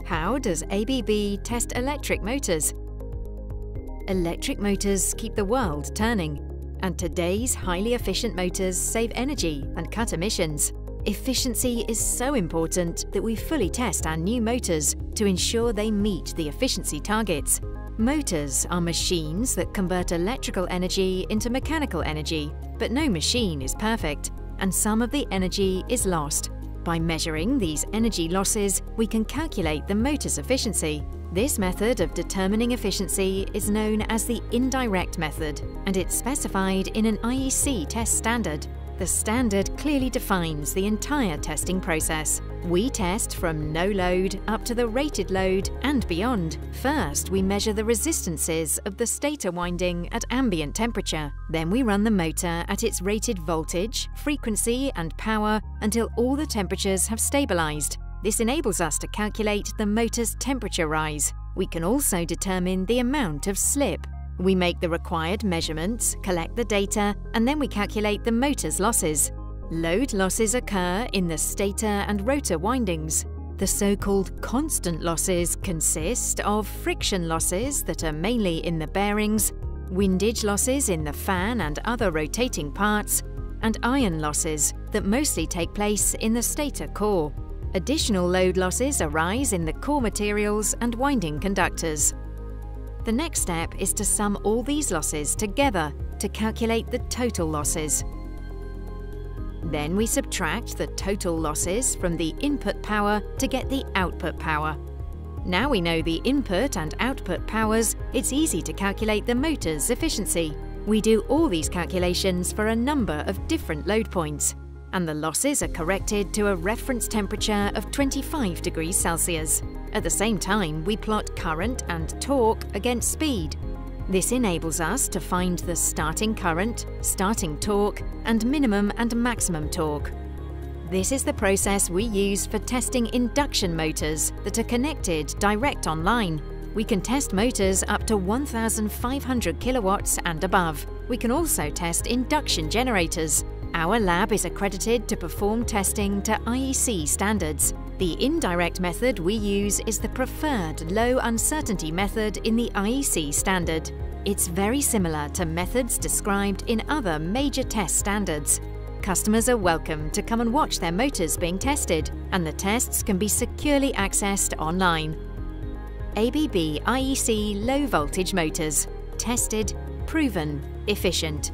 How does ABB test electric motors? Electric motors keep the world turning, and today's highly efficient motors save energy and cut emissions. Efficiency is so important that we fully test our new motors to ensure they meet the efficiency targets. Motors are machines that convert electrical energy into mechanical energy, but no machine is perfect, and some of the energy is lost. By measuring these energy losses, we can calculate the motor's efficiency. This method of determining efficiency is known as the indirect method, and it's specified in an IEC test standard. The standard clearly defines the entire testing process. We test from no load up to the rated load and beyond. First, we measure the resistances of the stator winding at ambient temperature. Then we run the motor at its rated voltage, frequency and power until all the temperatures have stabilized. This enables us to calculate the motor's temperature rise. We can also determine the amount of slip. We make the required measurements, collect the data, and then we calculate the motor's losses. Load losses occur in the stator and rotor windings. The so-called constant losses consist of friction losses that are mainly in the bearings, windage losses in the fan and other rotating parts, and iron losses that mostly take place in the stator core. Additional load losses arise in the core materials and winding conductors. The next step is to sum all these losses together to calculate the total losses. Then we subtract the total losses from the input power to get the output power. Now we know the input and output powers, it's easy to calculate the motor's efficiency. We do all these calculations for a number of different load points, and the losses are corrected to a reference temperature of 25 degrees Celsius. At the same time, we plot current and torque against speed. This enables us to find the starting current, starting torque, and minimum and maximum torque. This is the process we use for testing induction motors that are connected direct online. We can test motors up to 1,500 kilowatts and above. We can also test induction generators. Our lab is accredited to perform testing to IEC standards. The indirect method we use is the preferred low uncertainty method in the IEC standard. It's very similar to methods described in other major test standards. Customers are welcome to come and watch their motors being tested, and the tests can be securely accessed online. ABB IEC low voltage motors. Tested, proven, efficient.